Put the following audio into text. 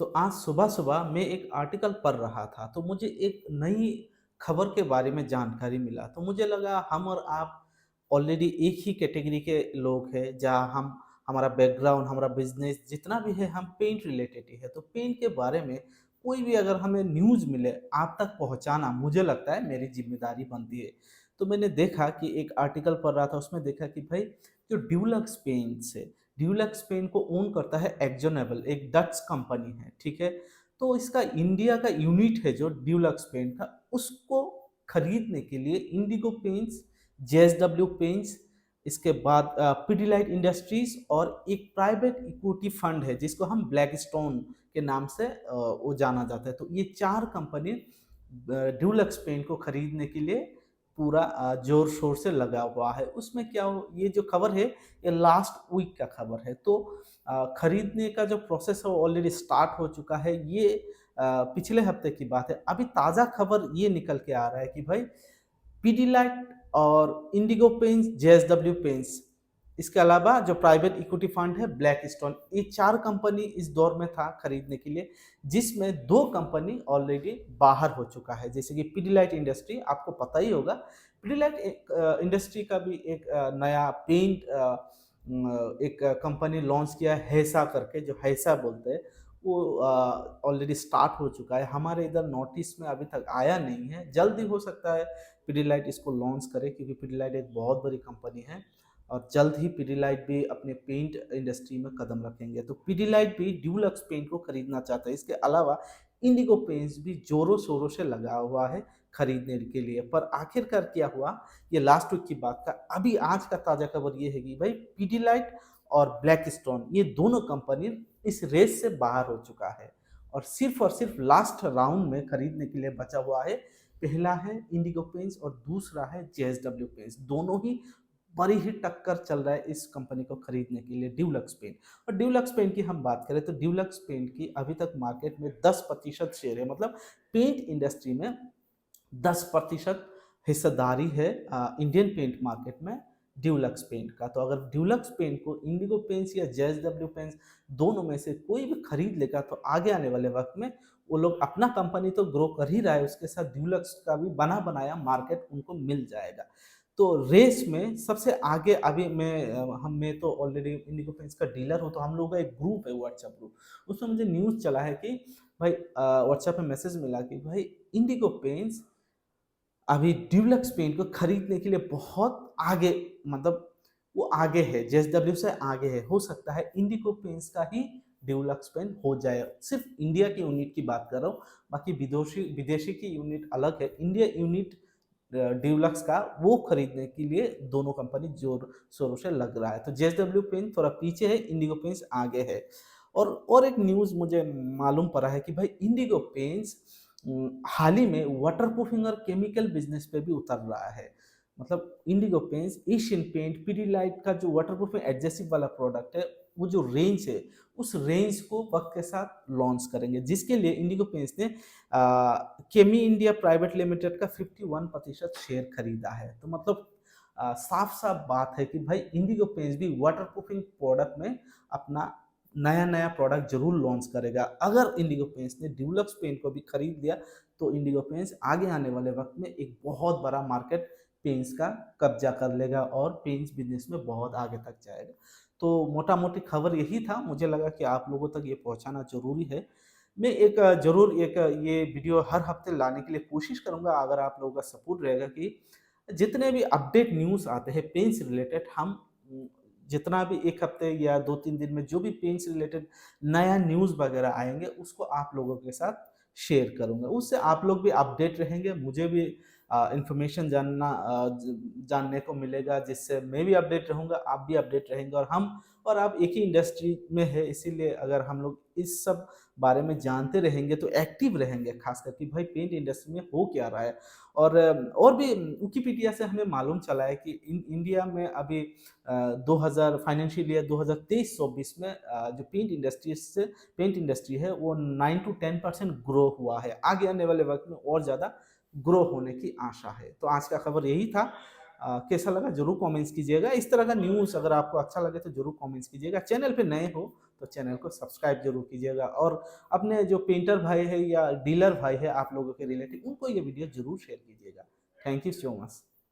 तो आज सुबह-सुबह मैं एक आर्टिकल पढ़ रहा था, तो मुझे एक नई खबर के बारे में जानकारी मिला। तो मुझे लगा हम और आप ऑलरेडी एक ही कैटेगरी के लोग हैं, जहाँ हम हमारा बैकग्राउंड, हमारा बिज़नेस जितना भी है, हम पेंट रिलेटेड ही है। तो पेंट के बारे में कोई भी अगर हमें न्यूज़ मिले, आप तक पहुँचाना मुझे लगता है मेरी ज़िम्मेदारी बनती है। तो मैंने देखा कि एक आर्टिकल पढ़ रहा था, उसमें देखा कि भाई जो ड्यूलक्स पेंट्स है, ड्यूलक्स पेन को ओन करता है एक्जोनोबल, एक डच कंपनी है, ठीक है? तो इसका इंडिया का यूनिट है जो ड्यूलक्स पेन का, उसको खरीदने के लिए इंडिगो पेंट्स, जेएसडब्ल्यू पेंट्स, इसके बाद पिडिलाइट इंडस्ट्रीज और एक प्राइवेट इक्विटी फंड है जिसको हम ब्लैकस्टोन के नाम से वो जाना जाता है। तो ये 4 कंपनी ड्यूलक्स पेन को खरीदने के लिए पूरा ज़ोर-शोर से लगा हुआ है। उसमें क्या हो, ये जो खबर है, ये लास्ट वीक का खबर है। तो खरीदने का जो प्रोसेस है वो ऑलरेडी स्टार्ट हो चुका है। ये पिछले हफ्ते की बात है। अभी ताज़ा खबर ये निकल के आ रहा है कि भाई पीडीलाइट और इंडिगो पेंट्स, जेएसडब्ल्यू पेंट्स, इसके अलावा जो प्राइवेट इक्विटी फंड है ब्लैकस्टोन, ये 4 कंपनी इस दौर में था खरीदने के लिए, जिसमें 2 कंपनी ऑलरेडी बाहर हो चुका है। जैसे कि पीडीलाइट इंडस्ट्री, आपको पता ही होगा। पीडीलाइट एक इंडस्ट्री का भी एक नया पेंट एक कंपनी लॉन्च किया है, हैसा करके, जो हैसा बोलते हैं, वो ऑलरेडी स्टार्ट हो चुका है। हमारे इधर नॉर्थ ईस्ट में अभी तक आया नहीं है, जल्द ही हो सकता है पीडीलाइट इसको लॉन्च करे, क्योंकि पीडीलाइट एक बहुत बड़ी कंपनी है और जल्द ही पीडीलाइट भी अपने पेंट इंडस्ट्री में कदम रखेंगे। तो पीडीलाइट भी ड्यूलक्स पेंट को खरीदना चाहता है। इसके अलावा इंडिगो पेंट्स भी जोरों शोरों से लगा हुआ है खरीदने के लिए। पर आखिरकार क्या हुआ, ये लास्ट वीक की बात का। अभी आज का ताज़ा खबर ये है कि भाई पीडीलाइट और ब्लैकस्टोन, ये दोनों कंपनी इस रेस से बाहर हो चुका है और सिर्फ लास्ट राउंड में खरीदने के लिए बचा हुआ है। पहला है इंडिगो पेंट्स और दूसरा है जेएसडब्ल्यू पेंट्स। दोनों ही बड़ी ही टक्कर चल रहा है इस कंपनी को खरीदने के लिए, ड्यूलक्स पेंट। और ड्यूलक्स पेंट की हम बात करें तो ड्यूलक्स पेंट की अभी तक मार्केट में 10% शेयर है, मतलब पेंट इंडस्ट्री में 10% हिस्सेदारी है इंडियन पेंट मार्केट में ड्यूलक्स पेंट का। तो अगर ड्यूलक्स पेंट को इंडिगो पेंट्स या जेएसडब्ल्यू पेंट्स दोनों में से कोई भी खरीद लेगा, तो आगे आने वाले वक्त में वो लोग अपना कंपनी तो ग्रो कर ही रहा है, उसके साथ ड्यूलक्स का भी बना बनाया मार्केट उनको मिल जाएगा। तो रेस में सबसे आगे अभी मैं तो ऑलरेडी इंडिगो पेंट्स का डीलर हूँ, तो हम लोगों का एक ग्रुप है, व्हाट्सएप ग्रुप। उसमें मुझे न्यूज़ चला है कि भाई व्हाट्सएप पे मैसेज मिला कि भाई इंडिगो पेंट्स अभी ड्यूलक्स पेंट को खरीदने के लिए बहुत आगे, मतलब वो आगे है, जेएसडब्ल्यू से आगे है। हो सकता है इंडिगो पेंट्स का ही ड्यूलक्स पेन हो जाए। सिर्फ इंडिया की यूनिट की बात कर रहा हूँ, बाकी विदेशी विदेशी की यूनिट अलग है। इंडिया यूनिट ड्यूलक्स का वो खरीदने के लिए दोनों कंपनी जोर शोरों से लग रहा है। तो जेएसडब्ल्यू पेन थोड़ा पीछे है, इंडिगो पेंट्स आगे है। और एक न्यूज़ मुझे मालूम पड़ा है कि भाई इंडिगो पेंट्स हाल ही में वाटरप्रूफिंग और केमिकल बिजनेस पे भी उतर रहा है। मतलब इंडिगो पेंट्स एशियन पेंट पीडीलाइट का जो वाटरप्रूफिंग एडहेसिव वाला प्रोडक्ट है, वो जो रेंज है, उस रेंज को वक्त के साथ लॉन्च करेंगे, जिसके लिए इंडिगो पेंट्स ने केमी इंडिया प्राइवेट लिमिटेड का 51% शेयर खरीदा है। तो मतलब साफ साफ बात है कि भाई इंडिगो पेंट्स भी वाटरप्रूफिंग प्रोडक्ट में अपना नया नया प्रोडक्ट जरूर लॉन्च करेगा। अगर इंडिगो पेंट्स ने ड्यूलक्स पेंट को भी खरीद लिया, तो इंडिगो पेंट्स आगे आने वाले वक्त में एक बहुत बड़ा मार्केट पेंट्स का कब्जा कर लेगा और पेंट्स बिजनेस में बहुत आगे तक जाएगा। तो मोटा मोटी खबर यही था, मुझे लगा कि आप लोगों तक ये पहुंचाना जरूरी है। मैं एक जरूर एक ये वीडियो हर हफ्ते लाने के लिए कोशिश करूंगा, अगर आप लोगों का सपोर्ट रहेगा, कि जितने भी अपडेट न्यूज़ आते हैं पेन से रिलेटेड, हम जितना भी 1 हफ्ते या 2-3 दिन में जो भी पेन से रिलेटेड नया न्यूज़ वगैरह आएँगे, उसको आप लोगों के साथ शेयर करूँगा। उससे आप लोग भी अपडेट रहेंगे, मुझे भी इन्फॉर्मेशन जानने को मिलेगा, जिससे मैं भी अपडेट रहूँगा, आप भी अपडेट रहेंगे, और हम और आप एक ही इंडस्ट्री में है, इसीलिए अगर हम लोग इस सब बारे में जानते रहेंगे तो एक्टिव रहेंगे, खास करके भाई पेंट इंडस्ट्री में हो क्या रहा है। और भी विकिपीडिया से हमें मालूम चला है कि इंडिया में अभी 2000 फाइनेंशियल ईयर 2023-24 में जो पेंट इंडस्ट्री है वो 9 टू 10% ग्रो हुआ है। आगे आने वाले वक्त में और ज़्यादा ग्रो होने की आशा है। तो आज का खबर यही था। कैसा लगा ज़रूर कमेंट्स कीजिएगा। इस तरह का न्यूज़ अगर आपको अच्छा लगे तो ज़रूर कमेंट्स कीजिएगा। चैनल पे नए हो तो चैनल को सब्सक्राइब जरूर कीजिएगा, और अपने जो पेंटर भाई है या डीलर भाई है आप लोगों के रिलेटिव, उनको ये वीडियो जरूर शेयर कीजिएगा। Thank you so much.